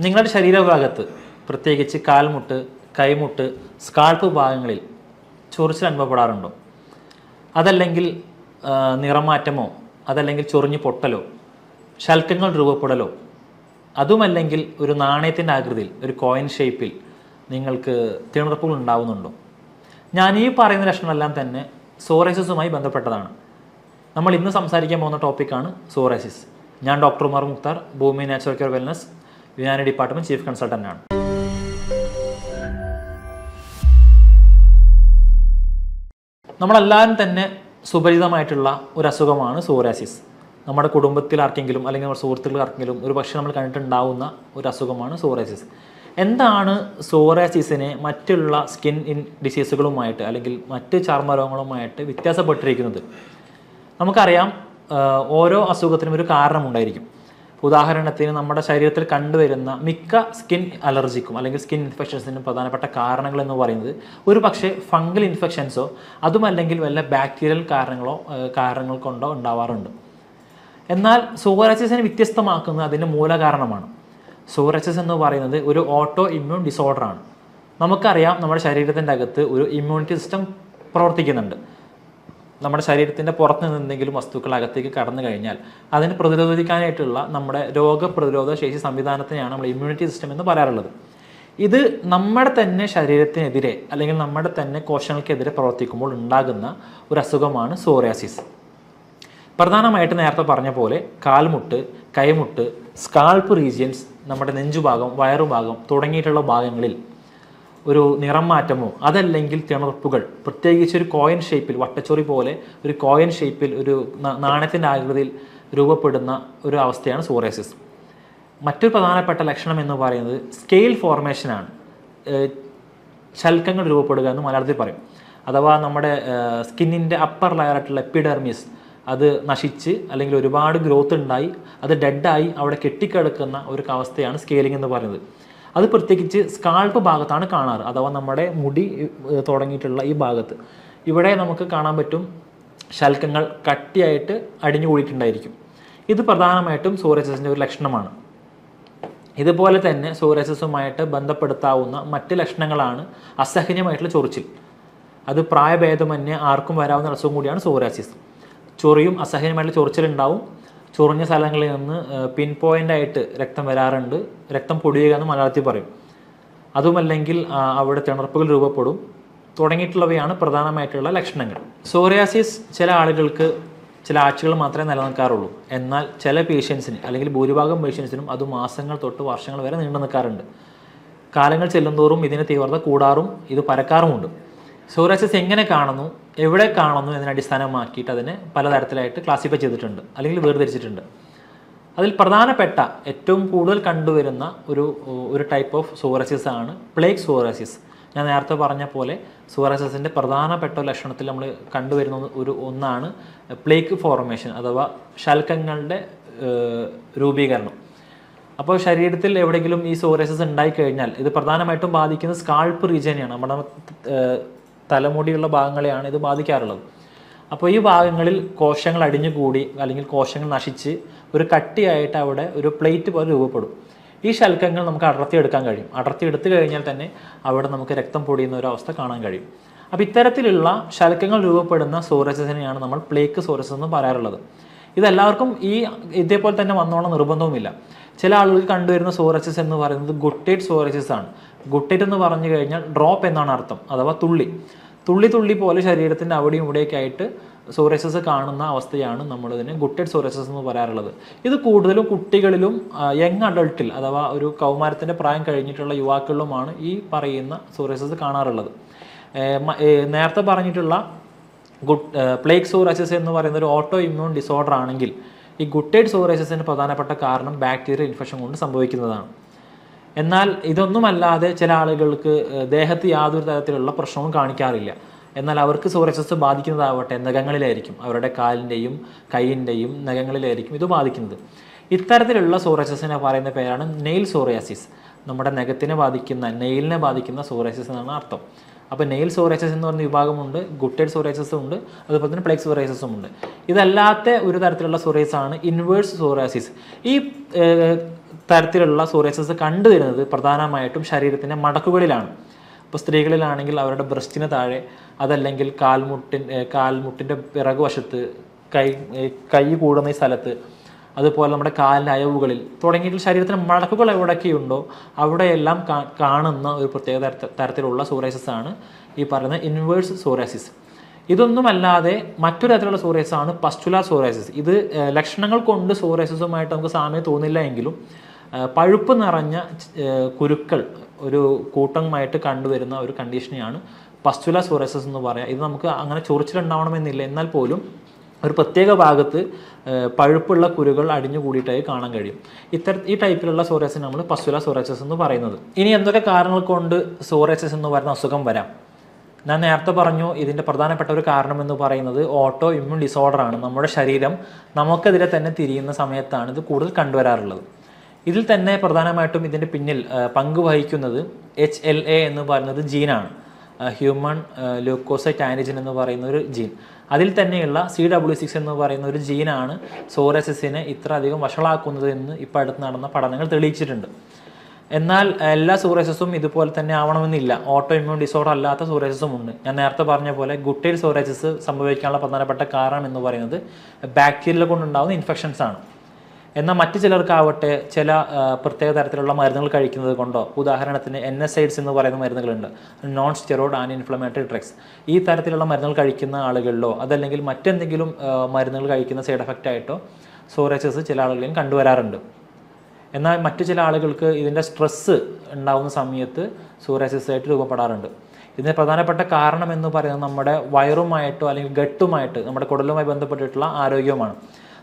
നിങ്ങളുടെ ശരീരഭാഗത്ത് പ്രത്യേകിച്ച് കാൽമുട്ട്, കൈമുട്ട്, സ്കാൾപ്പ് ഭാഗങ്ങളിൽ ചൊറിച്ചിൽ അനുഭവപ്പെടാറുണ്ടോ? അതല്ലെങ്കിൽ നിറമാറ്റമോ, അതല്ലെങ്കിൽ ചൊറിഞ്ഞു പൊട്ടലോ, ശൽക്കങ്ങൾ രൂപപ്പെടലോ, അതുമല്ലെങ്കിൽ ഒരു നാണയത്തിൻ്റെ ആകൃതിയിൽ ഒരു കോയിൻ ഷേപ്പിൽ നിങ്ങൾക്ക് തിണർപ്പുകൾ ഉണ്ടാകുന്നുണ്ടോ? ഞാൻ ഈ പറയുന്ന ലക്ഷണങ്ങളെല്ലാം തന്നെ സോറിയാസിസുമായി ബന്ധപ്പെട്ടതാണ്. നമ്മൾ ഇന്ന് സംസാരിക്കാൻ പോകുന്ന ടോപ്പിക്കാണ് സോറിയാസിസ്. ഞാൻ doctor Umar Mukhtar, Bhoomi natural care wellness Unani department chief കൺസൾട്ടൻ്റാണ്. നമ്മളെല്ലാവരും തന്നെ സുപരിചിതമായിട്ടുള്ള ഒരു അസുഖമാണ് സോറിയാസിസ്. നമ്മുടെ കുടുംബത്തിൽ ആർക്കെങ്കിലും അല്ലെങ്കിൽ നമ്മുടെ സുഹൃത്തുക്കൾ ആർക്കെങ്കിലും ഒരു പക്ഷേ നമ്മൾ കണ്ടിട്ടുണ്ടാവുന്ന ഒരു അസുഖമാണ് സോറിയാസിസ്. എന്താണ് സോറിയാസിസിനെ മറ്റുള്ള സ്കിൻ ഡിസീസുകളുമായിട്ട് അല്ലെങ്കിൽ മറ്റ് ചർമ്മരോഗങ്ങളുമായിട്ട് വ്യത്യാസപ്പെട്ടിരിക്കുന്നത്? നമുക്കറിയാം, ഓരോ അസുഖത്തിനും ഒരു കാരണമുണ്ടായിരിക്കും. ഉദാഹരണത്തിന് നമ്മുടെ ശരീരത്തിൽ കണ്ടുവരുന്ന മിക്ക സ്കിൻ അലർജിക്കും അല്ലെങ്കിൽ സ്കിൻ ഇൻഫെക്ഷൻസിനും പ്രധാനപ്പെട്ട കാരണങ്ങൾ എന്ന് പറയുന്നത് ഒരു പക്ഷേ ഫംഗൽ ഇൻഫെക്ഷൻസോ അതുമല്ലെങ്കിൽ വല്ല ബാക്ടീരിയൽ കാരണങ്ങൾ കൊണ്ടോ ഉണ്ടാവാറുണ്ട്. എന്നാൽ സോറിയാസിസിനെ വ്യത്യസ്തമാക്കുന്നത് അതിൻ്റെ മൂലകാരണമാണ്. സോറിയാസിസ് എന്ന് പറയുന്നത് ഒരു ഓട്ടോ ഇമ്മ്യൂൺ ഡിസോർഡറാണ്. നമുക്കറിയാം, നമ്മുടെ ശരീരത്തിൻ്റെ അകത്ത് ഒരു ഇമ്മ്യൂണിറ്റി സിസ്റ്റം പ്രവർത്തിക്കുന്നുണ്ട്. നമ്മുടെ ശരീരത്തിൻ്റെ പുറത്ത് നിന്ന് എന്തെങ്കിലും വസ്തുക്കൾ അകത്തേക്ക് കടന്നു കഴിഞ്ഞാൽ അതിനെ പ്രതിരോധിക്കാനായിട്ടുള്ള നമ്മുടെ രോഗപ്രതിരോധ ശേഷി സംവിധാനത്തിനെയാണ് നമ്മൾ ഇമ്മ്യൂണിറ്റി സിസ്റ്റം എന്ന് പറയാറുള്ളത്. ഇത് നമ്മുടെ തന്നെ ശരീരത്തിനെതിരെ അല്ലെങ്കിൽ നമ്മുടെ തന്നെ കോശങ്ങൾക്കെതിരെ പ്രവർത്തിക്കുമ്പോൾ ഉണ്ടാകുന്ന ഒരു അസുഖമാണ് സോറിയാസിസ്. പ്രധാനമായിട്ട് നേരത്തെ പറഞ്ഞ പോലെ കാൽമുട്ട്, കൈമുട്ട്, സ്കാൾപ്പ് റീജിയൻസ്, നമ്മുടെ നെഞ്ചുഭാഗം, വയറുഭാഗം തുടങ്ങിയിട്ടുള്ള ഭാഗങ്ങളിൽ ഒരു നിറം മാറ്റമോ അതല്ലെങ്കിൽ തിണർപ്പുകൾ, പ്രത്യേകിച്ച് ഒരു കോയിൻ ഷേപ്പിൽ, വട്ടച്ചൊറി പോലെ ഒരു കോയിൻ ഷേപ്പിൽ ഒരു നാണയത്തിൻ്റെ ആകൃതിയിൽ രൂപപ്പെടുന്ന ഒരു അവസ്ഥയാണ് സോറിയാസിസ്. മറ്റൊരു പ്രധാനപ്പെട്ട ലക്ഷണം എന്ന് പറയുന്നത് സ്കെയിൽ ഫോർമേഷനാണ്. ശൽക്കങ്ങൾ രൂപപ്പെടുക എന്ന് മലയാളത്തിൽ പറയും. അഥവാ നമ്മുടെ സ്കിന്നിൻ്റെ അപ്പർ ലെയറായിട്ടുള്ള എപ്പിഡെർമിസ് അത് നശിച്ച് അല്ലെങ്കിൽ ഒരുപാട് ഗ്രോത്ത് ഉണ്ടായി അത് ഡെഡായി അവിടെ കെട്ടിക്കിടക്കുന്ന ഒരു അവസ്ഥയാണ് സ്കെയിലിംഗ് എന്ന് പറയുന്നത്. അത് പ്രത്യേകിച്ച് സ്കാൾപ്പ് ഭാഗത്താണ് കാണാറ്. അഥവാ നമ്മുടെ മുടി തുടങ്ങിയിട്ടുള്ള ഈ ഭാഗത്ത് ഇവിടെ നമുക്ക് കാണാൻ പറ്റും ശൽക്കങ്ങൾ കട്ടിയായിട്ട് അടിഞ്ഞു കൂടിയിട്ടുണ്ടായിരിക്കും. ഇത് പ്രധാനമായിട്ടും സോറിയാസിസിൻ്റെ ഒരു ലക്ഷണമാണ്. ഇതുപോലെ തന്നെ സോറിയാസിസുമായിട്ട് ബന്ധപ്പെടുത്താവുന്ന മറ്റ് ലക്ഷണങ്ങളാണ് അസഹനീയമായിട്ടുള്ള ചൊറിച്ചിൽ. അത് പ്രായഭേദമന്യേ ആർക്കും വരാവുന്ന അസുഖം കൂടിയാണ് സോറിയാസിസ്. ചൊറിയും അസഹനീയമായിട്ടുള്ള ചൊറിച്ചിലുണ്ടാവും. ചൊറിഞ്ഞ സ്ഥലങ്ങളിൽ നിന്ന് പിൻ പോയിൻ്റായിട്ട് രക്തം വരാറുണ്ട്. രക്തം പൊടിയുക എന്ന് മലയാളത്തിൽ പറയും. അതുമല്ലെങ്കിൽ അവിടെ തിണർപ്പുകൾ രൂപപ്പെടും. തുടങ്ങിയിട്ടുള്ളവയാണ് പ്രധാനമായിട്ടുള്ള ലക്ഷണങ്ങൾ. സോറിയാസിസ് ചില ആളുകൾക്ക് ചില ആഴ്ചകൾ മാത്രമേ നിലനിൽക്കാറുള്ളൂ. എന്നാൽ ചില പേഷ്യൻസിന് അല്ലെങ്കിൽ ഭൂരിഭാഗം പേഷ്യൻസിനും അത് മാസങ്ങൾ തൊട്ട് വർഷങ്ങൾ വരെ നീണ്ടു നിൽക്കാറുണ്ട്. കാലങ്ങൾ ചെല്ലുന്തോറും ഇതിൻ്റെ തീവ്രത കൂടാറും ഇത് പരക്കാറുമുണ്ട്. സോറിയാസിസ് എങ്ങനെ കാണുന്നു, എവിടെ കാണുന്നു എന്നതിനെ അടിസ്ഥാനമാക്കിയിട്ട് അതിനെ പലതരത്തിലായിട്ട് ക്ലാസിഫൈ ചെയ്തിട്ടുണ്ട് അല്ലെങ്കിൽ വേർതിരിച്ചിട്ടുണ്ട്. അതിൽ പ്രധാനപ്പെട്ട ഏറ്റവും കൂടുതൽ കണ്ടുവരുന്ന ഒരു ടൈപ്പ് ഓഫ് സോറിയാസിസ് ആണ് പ്ലേഗ് സോറിയാസിസ്. ഞാൻ നേരത്തെ പറഞ്ഞ പോലെ സോറിയാസിസിൻ്റെ പ്രധാനപ്പെട്ട ലക്ഷണത്തിൽ നമ്മൾ കണ്ടുവരുന്ന ഒന്നാണ് പ്ലേഗ് ഫോർമേഷൻ അഥവാ ശൽക്കങ്ങളുടെ രൂപീകരണം. അപ്പോൾ ശരീരത്തിൽ എവിടെയെങ്കിലും ഈ സോറിയാസിസ് ഉണ്ടായിക്കഴിഞ്ഞാൽ ഇത് പ്രധാനമായിട്ടും ബാധിക്കുന്നത് സ്കാൾപ്പ് റീജിയനെയാണ്. നമ്മുടെ തലമുടിയുള്ള ഭാഗങ്ങളെയാണ് ഇത് ബാധിക്കാറുള്ളത്. അപ്പോൾ ഈ ഭാഗങ്ങളിൽ കോശങ്ങൾ അടിഞ്ഞുകൂടി അല്ലെങ്കിൽ കോശങ്ങൾ നശിച്ച് ഒരു കട്ടിയായിട്ട് അവിടെ ഒരു പ്ലേറ്റ് പോലെ രൂപപ്പെടും. ഈ ശൽക്കങ്ങൾ നമുക്ക് അടർത്തിയെടുക്കാൻ കഴിയും. അടർത്തിയെടുത്തു കഴിഞ്ഞാൽ തന്നെ അവിടെ നമുക്ക് രക്തം പൊടിയുന്ന ഒരു അവസ്ഥ കാണാൻ കഴിയും. അപ്പോൾ ഇത്തരത്തിലുള്ള ശൽക്കങ്ങൾ രൂപപ്പെടുന്ന സോറിയാസിസിനെയാണ് നമ്മൾ പ്ലേഗ് സോറിയാസിസ് എന്ന് പറയാറുള്ളത്. ഇതെല്ലാവർക്കും ഇതേപോലെ തന്നെ വന്നോളം നിർബന്ധവുമില്ല. ചില ആളുകൾക്ക് കണ്ടുവരുന്ന സോറിയാസിസ് എന്ന് പറയുന്നത് ഗുട്ടേറ്റ് സോറിയാസിസ് ആണ്. ഗുട്ടേറ്റ് എന്ന് പറഞ്ഞു കഴിഞ്ഞാൽ ഡ്രോപ്പ് എന്നാണ് അർത്ഥം, അഥവാ തുള്ളി തുള്ളി പോലെ ശരീരത്തിൻ്റെ അവിടെയും ഇവിടെയൊക്കെ ആയിട്ട് സോറിയാസിസ് കാണുന്ന അവസ്ഥയാണ് നമ്മളിതിനെ ഗുട്ടേറ്റ് സോറിയാസിസ് എന്ന് പറയാറുള്ളത്. ഇത് കൂടുതലും കുട്ടികളിലും യങ് അഡൾട്ടിൽ അഥവാ ഒരു കൗമാരത്തിൻ്റെ പ്രായം കഴിഞ്ഞിട്ടുള്ള യുവാക്കളിലുമാണ് ഈ പറയുന്ന സോറിയാസിസ് കാണാറുള്ളത്. നേരത്തെ പറഞ്ഞിട്ടുള്ള പ്ലേഗ് സോറിയാസിസ് എന്ന് പറയുന്ന ഒരു ഓട്ടോ ഇമ്മ്യൂൺ ഡിസോർഡർ ആണെങ്കിൽ ഈ ഗുട്ടേറ്റ് സോറിയാസിസിൻ്റെ പ്രധാനപ്പെട്ട കാരണം ബാക്ടീരിയൽ ഇൻഫെക്ഷൻ കൊണ്ട് സംഭവിക്കുന്നതാണ്. എന്നാൽ ഇതൊന്നുമല്ലാതെ ചില ആളുകൾക്ക് ദേഹത്ത് യാതൊരു തരത്തിലുള്ള പ്രശ്നവും കാണിക്കാറില്ല. എന്നാൽ അവർക്ക് സോറിയാസിസ് ബാധിക്കുന്നതാവട്ടെ നഖങ്ങളിലായിരിക്കും, അവരുടെ കാലിൻ്റെയും കൈയിൻ്റെയും നഖങ്ങളിലായിരിക്കും ഇത് ബാധിക്കുന്നത്. ഇത്തരത്തിലുള്ള സോറിയാസിസിനെ പറയുന്ന പേരാണ് നെയിൽ സോറിയാസിസ്. നമ്മുടെ നഖത്തിനെ ബാധിക്കുന്ന, നെയിലിനെ ബാധിക്കുന്ന സോറിയാസിസ് എന്നാണ് അർത്ഥം. അപ്പോൾ നെയിൽ സോറിയാസിസ് എന്ന് പറയുന്ന വിഭാഗമുണ്ട്, ഗുട്ടേറ്റ് സോറിയാസിസും ഉണ്ട്, അതുപോലെ തന്നെ പ്ലേഗ് സോറിയാസിസും ഉണ്ട്. ഇതല്ലാത്ത ഒരു തരത്തിലുള്ള സോറിയാസിസ് ആണ് ഇൻവേഴ്സ് സോറിയാസിസ്. ഈ തരത്തിലുള്ള സോറിയാസിസ് കണ്ടുവരുന്നത് പ്രധാനമായിട്ടും ശരീരത്തിൻ്റെ മടക്കുകളിലാണ്. ഇപ്പോൾ സ്ത്രീകളിലാണെങ്കിൽ അവരുടെ ബ്രസ്റ്റിന് താഴെ, അതല്ലെങ്കിൽ കാൽമുട്ടിൻ്റെ പിറകുവശത്ത്, കൈ കൂടുന്ന ഈ സ്ഥലത്ത്, അതുപോലെ നമ്മുടെ കാലിൻ്റെ അയവുകളിൽ തുടങ്ങിയിട്ട് ശരീരത്തിൻ്റെ മടക്കുകൾ എവിടെയൊക്കെയുണ്ടോ അവിടെയെല്ലാം കാണുന്ന ഒരു പ്രത്യേക തരത്തിലുള്ള സോറിയാസിസ് ആണ് ഈ പറയുന്ന ഇൻവേഴ്സ് സോറിയാസിസ്. ഇതൊന്നുമല്ലാതെ മറ്റൊരു തരത്തിലുള്ള സോറിയാസിസ് ആണ് പസ്റ്റുലാർ സോറിയാസിസ്. ഇത് ലക്ഷണങ്ങൾ കൊണ്ട് സോറിയാസിസുമായിട്ട് നമുക്ക് സാമ്യം തോന്നില്ല എങ്കിലും പഴുപ്പ് നിറഞ്ഞ കുരുക്കൾ ഒരു കൂട്ടമായിട്ട് കണ്ടുവരുന്ന ഒരു കണ്ടീഷനെയാണ് പസ്റ്റുലാർ സോറിയാസിസ് എന്ന് പറയുക. ഇത് നമുക്ക് അങ്ങനെ ചൊറിച്ചിലുണ്ടാവണമെന്നില്ല, എന്നാൽ പോലും ഒരു പ്രത്യേക ഭാഗത്ത് പഴുപ്പുള്ള കുരുകൾ അടിഞ്ഞു കൂടിയിട്ടായി കാണാൻ കഴിയും. ഈ ടൈപ്പിലുള്ള സോറിയാസിസ് നമ്മൾ പസ്റ്റുലാർ സോറിയാസിസ് എന്ന് പറയുന്നത്. ഇനി എന്തൊക്കെ കാരണങ്ങൾ കൊണ്ട് സോറിയാസിസ് എന്ന് പറയുന്ന അസുഖം വരാം? ഞാൻ നേരത്തെ പറഞ്ഞു, ഇതിൻ്റെ പ്രധാനപ്പെട്ട ഒരു കാരണം എന്ന് പറയുന്നത് ഓട്ടോ ഇമ്മ്യൂൺ ഡിസോർഡർ ആണ്. നമ്മുടെ ശരീരം നമുക്കെതിരെ തന്നെ തിരിയുന്ന സമയത്താണ് ഇത് കൂടുതൽ കണ്ടുവരാറുള്ളത്. ഇതിൽ തന്നെ പ്രധാനമായിട്ടും ഇതിൻ്റെ പിന്നിൽ പങ്കുവഹിക്കുന്നത് HLA എന്ന് പറയുന്നത് ജീനാണ്, ഹ്യൂമൺ ല്യൂക്കോസൈറ്റ് ആൻറ്റിജൻ എന്ന് പറയുന്ന ഒരു ജീൻ. അതിൽ തന്നെയുള്ള CW6 എന്ന് പറയുന്ന ഒരു ജീനാണ് സോറിയാസിസിനെ ഇത്ര അധികം വഷളാക്കുന്നത് എന്ന് ഇപ്പോൾ അടുത്ത് നടന്ന പഠനങ്ങൾ തെളിയിച്ചിട്ടുണ്ട്. എന്നാൽ എല്ലാ സോറിയാസിസും ഇതുപോലെ തന്നെ ആവണമെന്നില്ല. ഓട്ടോ ഇമ്മ്യൂൺ ഡിസോർഡർ അല്ലാത്ത സോറിയാസിസും ഉണ്ട്. ഞാൻ നേരത്തെ പറഞ്ഞ പോലെ ഗുട്ടൈൽ സോറിയാസിസ് സംഭവിക്കാനുള്ള പ്രധാനപ്പെട്ട കാരണം എന്ന് പറയുന്നത് ബാക്ടീരിയ കൊണ്ടുണ്ടാകുന്ന ഇൻഫെക്ഷൻസ് ആണ്. എന്നാൽ മറ്റു ചിലർക്കാവട്ടെ ചില പ്രത്യേക തരത്തിലുള്ള മരുന്നുകൾ കഴിക്കുന്നത് കൊണ്ടോ, ഉദാഹരണത്തിന് NSAIDs എന്ന് പറയുന്ന മരുന്നുകളുണ്ട്, non steroid anti inflammatory drugs, ഈ തരത്തിലുള്ള മരുന്നുകൾ കഴിക്കുന്ന ആളുകളിലോ അതല്ലെങ്കിൽ മറ്റെന്തെങ്കിലും മരുന്നുകൾ കഴിക്കുന്ന സൈഡ് എഫക്റ്റ് ആയിട്ടോ സോറിയാസിസ് ചില ആളുകളിലും കണ്ടുവരാറുണ്ട്. എന്നാൽ മറ്റു ചില ആളുകൾക്ക് ഇതിൻ്റെ സ്ട്രെസ്സ് ഉണ്ടാകുന്ന സമയത്ത് സോറിയാസിസ് ആയിട്ട് രൂപപ്പെടാറുണ്ട്. ഇതിന് പ്രധാനപ്പെട്ട കാരണം എന്ന് പറയുന്നത് നമ്മുടെ വയറുമായിട്ടോ അല്ലെങ്കിൽ ഗട്ടുമായിട്ട്, നമ്മുടെ കുടലുമായി ബന്ധപ്പെട്ടിട്ടുള്ള ആരോഗ്യവുമാണ്.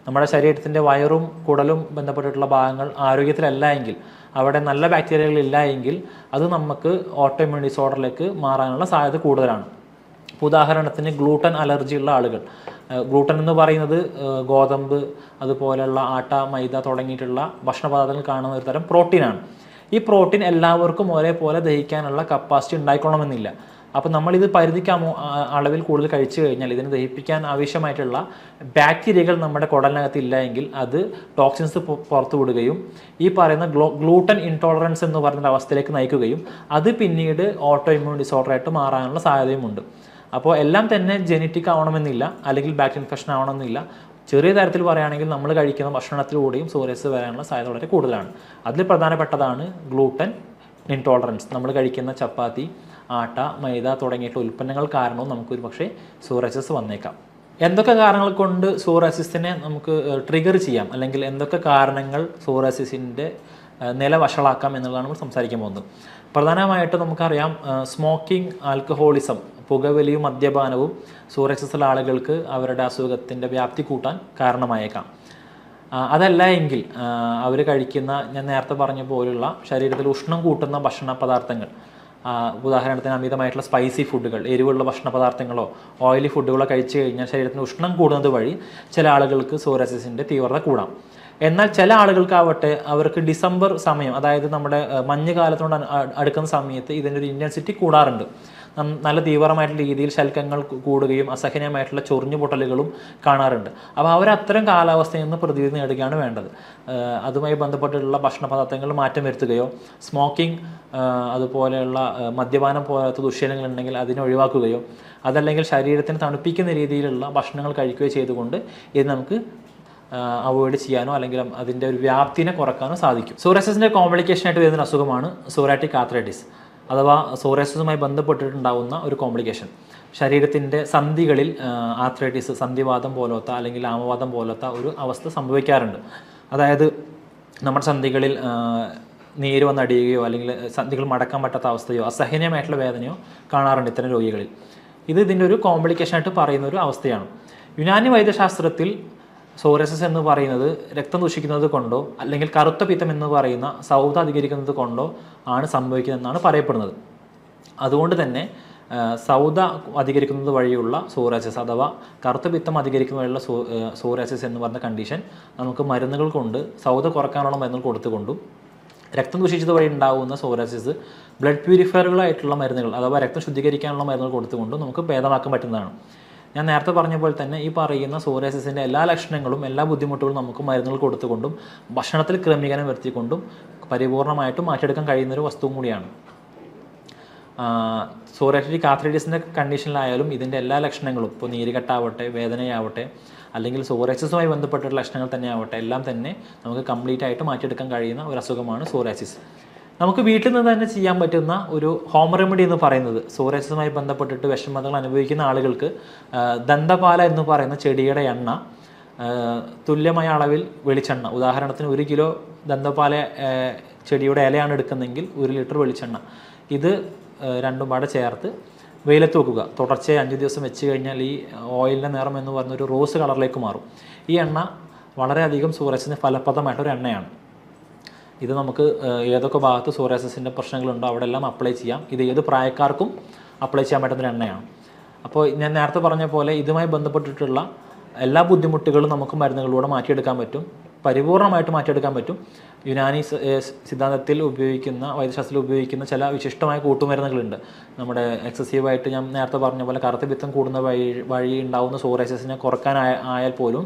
നമ്മുടെ ശരീരത്തിൻ്റെ വയറും കുടലും ബന്ധപ്പെട്ടിട്ടുള്ള ഭാഗങ്ങൾ ആരോഗ്യത്തിലല്ല എങ്കിൽ, അവിടെ നല്ല ബാക്ടീരിയകൾ ഇല്ല എങ്കിൽ അത് നമുക്ക് ഓട്ടോ ഇമ്മ്യൂൺ ഡിസോർഡറിലേക്ക് മാറാനുള്ള സാധ്യത കൂടുതലാണ്. ഉദാഹരണത്തിന് ഗ്ലൂട്ടൻ അലർജി ഉള്ള ആളുകൾ, ഗ്ലൂട്ടൻ എന്ന് പറയുന്നത് ഗോതമ്പ്, അതുപോലെയുള്ള ആട്ട, മൈദ തുടങ്ങിയിട്ടുള്ള ഭക്ഷണപദാർത്ഥങ്ങൾ കാണുന്ന ഒരു തരം പ്രോട്ടീനാണ്. ഈ പ്രോട്ടീൻ എല്ലാവർക്കും ഒരേപോലെ ദഹിക്കാനുള്ള കപ്പാസിറ്റി ഉണ്ടായിക്കൊള്ളണമെന്നില്ല. അപ്പോൾ നമ്മളിത് പരിധിക്ക് അളവിൽ കൂടുതൽ കഴിച്ചു കഴിഞ്ഞാൽ ഇതിനെ ദഹിപ്പിക്കാൻ ആവശ്യമായിട്ടുള്ള ബാക്ടീരിയകൾ നമ്മുടെ കുടലിനകത്ത് ഇല്ല എങ്കിൽ അത് ടോക്സിൻസ് പുറത്തു വിടുകയും ഈ പറയുന്ന ഗ്ലൂട്ടൻ ഇൻടോളറൻസ് എന്ന് പറയുന്ന അവസ്ഥയിലേക്ക് നയിക്കുകയും അത് പിന്നീട് ഓട്ടോ ഇമ്മ്യൂൺ ഡിസോർഡർ ആയിട്ട് മാറാനുള്ള സാധ്യതയുമുണ്ട്. അപ്പോൾ എല്ലാം തന്നെ ജെനറ്റിക് ആവണമെന്നില്ല, അല്ലെങ്കിൽ ബാക്ടീരിയൽ ഇൻഫെക്ഷൻ ആവണമെന്നില്ല. ചെറിയ തരത്തിൽ പറയുകയാണെങ്കിൽ നമ്മൾ കഴിക്കുന്ന ഭക്ഷണത്തിലൂടെയും സോറിയാസിസ് വരാനുള്ള സാധ്യത വളരെ കൂടുതലാണ്. അതിൽ പ്രധാനപ്പെട്ടതാണ് ഗ്ലൂട്ടൻ ഇൻടോളറൻസ്. നമ്മൾ കഴിക്കുന്ന ചപ്പാത്തി, ആട്ട, മൈദ തുടങ്ങിയിട്ടുള്ള ഉൽപ്പന്നങ്ങൾ കാരണവും നമുക്കൊരു പക്ഷേ സോറിയാസിസ് വന്നേക്കാം. എന്തൊക്കെ കാരണങ്ങൾ കൊണ്ട് സോറിയാസിസിനെ നമുക്ക് ട്രിഗർ ചെയ്യാം, അല്ലെങ്കിൽ എന്തൊക്കെ കാരണങ്ങൾ സോറിയാസിസിൻ്റെ നില വഷളാക്കാം എന്നുള്ളതാണ് നമ്മൾ സംസാരിക്കാൻ പോകുന്നത്. പ്രധാനമായിട്ടും നമുക്കറിയാം, സ്മോക്കിംഗ്, ആൽക്കഹോളിസം, പുകവലിയും മദ്യപാനവും സോറിയാസിസുള്ള ആളുകൾക്ക് അവരുടെ അസുഖത്തിൻ്റെ വ്യാപ്തി കൂട്ടാൻ കാരണമായേക്കാം. അതല്ല എങ്കിൽ അവർ കഴിക്കുന്ന, ഞാൻ നേരത്തെ പറഞ്ഞ പോലുള്ള ശരീരത്തിൽ ഉഷ്ണം കൂട്ടുന്ന ഭക്ഷണ പദാർത്ഥങ്ങൾ, ഉദാഹരണത്തിന് അമിതമായിട്ടുള്ള സ്പൈസി ഫുഡുകൾ, എരിവുള്ള ഭക്ഷണ പദാർത്ഥങ്ങളോ ഓയിലി ഫുഡുകളോ കഴിച്ചു കഴിഞ്ഞാൽ ശരീരത്തിന് ഉഷ്ണം കൂടുന്നത് വഴി ചില ആളുകൾക്ക് സോറിയാസിസിൻ്റെ തീവ്രത കൂടാം. എന്നാൽ ചില ആളുകൾക്കാവട്ടെ അവർക്ക് ഡിസംബർ സമയം, അതായത് നമ്മുടെ മഞ്ഞുകാലത്തോട് അടുക്കുന്ന സമയത്ത് ഇതിൻ്റെ ഒരു ഇൻറ്റൻസിറ്റി കൂടാറുണ്ട്. നല്ല തീവ്രമായിട്ടുള്ള രീതിയിൽ ശൽക്കങ്ങൾ കൂടുകയും അസഹനീയമായിട്ടുള്ള ചൊറിഞ്ഞു പൊട്ടലുകളും കാണാറുണ്ട്. അപ്പോൾ അവർ അത്തരം കാലാവസ്ഥയിൽ നിന്ന് പ്രതിവിധി നേടുകയാണ് വേണ്ടത്. അതുമായി ബന്ധപ്പെട്ടിട്ടുള്ള ഭക്ഷണ പദാർത്ഥങ്ങൾ മാറ്റം വരുത്തുകയോ, സ്മോക്കിംഗ്, അതുപോലെയുള്ള മദ്യപാനം പോലത്തെ ദുശ്ശീലങ്ങൾ ഉണ്ടെങ്കിൽ അതിനെ ഒഴിവാക്കുകയോ, അതല്ലെങ്കിൽ ശരീരത്തിന് തണുപ്പിക്കുന്ന രീതിയിലുള്ള ഭക്ഷണങ്ങൾ കഴിക്കുകയോ ചെയ്തുകൊണ്ട് ഇത് നമുക്ക് അവോയ്ഡ് ചെയ്യാനോ അല്ലെങ്കിൽ അതിൻ്റെ ഒരു വ്യാപ്തിനെ കുറക്കാനോ സാധിക്കും. സോറിയാസിസിൻ്റെ കോംപ്ലിക്കേഷനായിട്ട് വരുന്ന അസുഖമാണ് സോറിയാറ്റിക് ആർത്രൈറ്റിസ്, അഥവാ സോറിയാസിസുമായി ബന്ധപ്പെട്ടിട്ടുണ്ടാകുന്ന ഒരു കോംപ്ലിക്കേഷൻ. ശരീരത്തിൻ്റെ സന്ധികളിൽ ആർത്രൈറ്റിസ്, സന്ധിവാദം പോലത്തെ അല്ലെങ്കിൽ ആമവാദം പോലത്തെ ഒരു അവസ്ഥ സംഭവിക്കാറുണ്ട്. അതായത് നമ്മുടെ സന്ധികളിൽ നീര് വന്നടിയുകയോ അല്ലെങ്കിൽ സന്ധികൾ മടക്കാൻ പറ്റാത്ത അവസ്ഥയോ അസഹനീയമായിട്ടുള്ള വേദനയോ കാണാറുണ്ട് ഇത്തരം രോഗികളിൽ. ഇതിൻ്റെ ഒരു കോംപ്ലിക്കേഷനായിട്ട് പറയുന്ന ഒരു അവസ്ഥയാണ്. യുനാനി വൈദ്യശാസ്ത്രത്തിൽ സോറിയാസിസ് എന്ന് പറയുന്നത് രക്തം ദൂഷിക്കുന്നത് കൊണ്ടോ അല്ലെങ്കിൽ കറുത്ത പിത്തം എന്ന് പറയുന്ന സൗദ അധികരിക്കുന്നത് കൊണ്ടോ ആണ് സംഭവിക്കുന്നതെന്നാണ് പറയപ്പെടുന്നത്. അതുകൊണ്ട് തന്നെ സൗദ അധികരിക്കുന്നത് വഴിയുള്ള സോറിയാസിസ് അഥവാ കറുത്ത പിത്തം അധികരിക്കുന്ന വഴിയുള്ള സോറിയാസിസ് എന്ന് പറഞ്ഞ കണ്ടീഷൻ നമുക്ക് മരുന്നുകൾ കൊണ്ട്, സൗദ കുറക്കാനുള്ള മരുന്നുകൾ കൊടുത്തുകൊണ്ടും, രക്തം ദൂഷിച്ചത് വഴി ഉണ്ടാകുന്ന സോറിയാസിസ് ബ്ലഡ് പ്യൂരിഫയറുകളായിട്ടുള്ള മരുന്നുകൾ അഥവാ രക്തം ശുദ്ധീകരിക്കാനുള്ള മരുന്നുകൾ കൊടുത്തുകൊണ്ടും നമുക്ക് ഭേദമാക്കാൻ പറ്റുന്നതാണ്. ഞാൻ നേരത്തെ പറഞ്ഞ പോലെ തന്നെ ഈ പറയുന്ന സോറിയാസിസിൻ്റെ എല്ലാ ലക്ഷണങ്ങളും എല്ലാ ബുദ്ധിമുട്ടുകളും നമുക്ക് മരുന്നുകൾ കൊടുത്തുകൊണ്ടും ഭക്ഷണത്തിൽ ക്രമീകരണം വരുത്തിക്കൊണ്ടും പരിപൂർണമായിട്ടും മാറ്റിയെടുക്കാൻ കഴിയുന്നൊരു വസ്തുവും കൂടിയാണ്. സോറിയാറ്റിക് ആർത്രൈറ്റിസിൻ്റെ കണ്ടീഷനിലായാലും ഇതിൻ്റെ എല്ലാ ലക്ഷണങ്ങളും, ഇപ്പോൾ നീരുകെട്ടാവട്ടെ, വേദനയാവട്ടെ, അല്ലെങ്കിൽ സോറിയാസിസുമായി ബന്ധപ്പെട്ടുള്ള ലക്ഷണങ്ങൾ തന്നെ ആവട്ടെ, എല്ലാം തന്നെ നമുക്ക് കംപ്ലീറ്റ് ആയിട്ട് മാറ്റിയെടുക്കാൻ കഴിയുന്ന ഒരു അസുഖമാണ് സോറിയാസിസ്. നമുക്ക് വീട്ടിൽ നിന്ന് തന്നെ ചെയ്യാൻ പറ്റുന്ന ഒരു ഹോം റെമഡി എന്ന് പറയുന്നത്, സോറിയാസിസുമായി ബന്ധപ്പെട്ടിട്ട് വിഷമതകൾ അനുഭവിക്കുന്ന ആളുകൾക്ക് ദന്തപാല എന്ന് പറയുന്ന ചെടിയുടെ എണ്ണ, തുല്യമായ അളവിൽ വെളിച്ചെണ്ണ, ഉദാഹരണത്തിന് 1 കിലോ ദന്തപാല ചെടിയുടെ ഇലയാണ് എടുക്കുന്നതെങ്കിൽ 1 ലിറ്റർ വെളിച്ചെണ്ണ, ഇത് രണ്ടും പാടെ ചേർത്ത് വെയിലത്ത് വെക്കുക. തുടർച്ചയായി 5 ദിവസം വെച്ച് കഴിഞ്ഞാൽ ഈ ഓയിലിൻ്റെ നിറം എന്ന് പറയുന്ന ഒരു റോസ് കളറിലേക്ക് മാറും. ഈ എണ്ണ വളരെയധികം സോറിയാസിസിന് ഫലപ്രദമായിട്ടൊരു എണ്ണയാണ്. ഇത് നമുക്ക് ഏതൊക്കെ ഭാഗത്ത് സോറിയാസിസിൻ്റെ പ്രശ്നങ്ങളുണ്ടോ അവിടെ എല്ലാം അപ്ലൈ ചെയ്യാം. ഇത് ഏത് പ്രായക്കാർക്കും അപ്ലൈ ചെയ്യാൻ പറ്റുന്നൊരു എണ്ണയാണ്. അപ്പോൾ ഞാൻ നേരത്തെ പറഞ്ഞ പോലെ ഇതുമായി ബന്ധപ്പെട്ടിട്ടുള്ള എല്ലാ ബുദ്ധിമുട്ടുകളും നമുക്ക് മരുന്നുകളിലൂടെ മാറ്റിയെടുക്കാൻ പറ്റും, പരിപൂർണമായിട്ട് മാറ്റിയെടുക്കാൻ പറ്റും. യുനാനി സിദ്ധാന്തത്തിൽ ഉപയോഗിക്കുന്ന, വൈദ്യശാസ്ത്രത്തിൽ ഉപയോഗിക്കുന്ന ചില വിശിഷ്ടമായ കൂട്ടുമരുന്നുകളുണ്ട്. നമ്മുടെ എക്സസീവായിട്ട് ഞാൻ നേരത്തെ പറഞ്ഞ പോലെ കറുത്ത പിത്തം കൂടുന്ന വഴി ഉണ്ടാകുന്ന സോറിയാസിസിനെ കുറയ്ക്കാനായാൽ പോലും,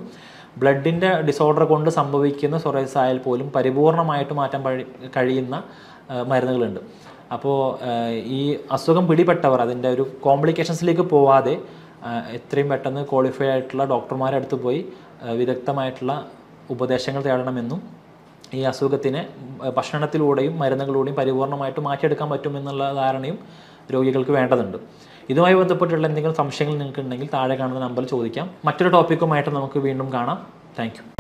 ബ്ലഡിൻ്റെ ഡിസോർഡർ കൊണ്ട് സംഭവിക്കുന്ന സോറിയാസിസ് ആയാൽ പോലും പരിപൂർണമായിട്ട് മാറ്റാൻ കഴിയുന്ന മരുന്നുകളുണ്ട്. അപ്പോൾ ഈ അസുഖം പിടിപെട്ടവർ അതിൻ്റെ ഒരു കോംപ്ലിക്കേഷൻസിലേക്ക് പോവാതെ എത്രയും പെട്ടെന്ന് ക്വാളിഫൈഡ് ആയിട്ടുള്ള ഡോക്ടർമാരുടെ അടുത്ത് പോയി വിദഗ്ധമായിട്ടുള്ള ഉപദേശങ്ങൾ തേടണമെന്നും ഈ അസുഖത്തിനെ ഭക്ഷണത്തിലൂടെയും മരുന്നുകളിലൂടെയും പരിപൂർണമായിട്ട് മാറ്റിയെടുക്കാൻ പറ്റുമെന്നുള്ള ധാരണയും രോഗികൾക്ക് വേണ്ടതുണ്ട്. ഇതുമായി ബന്ധപ്പെട്ടുള്ള എന്തെങ്കിലും സംശയങ്ങൾ നിങ്ങൾക്ക് ഉണ്ടെങ്കിൽ താഴെ കാണുന്ന നമ്പറിൽ ചോദിക്കാം. മറ്റൊരു ടോപ്പിക്കുമായിട്ട് നമുക്ക് വീണ്ടും കാണാം. Thank you.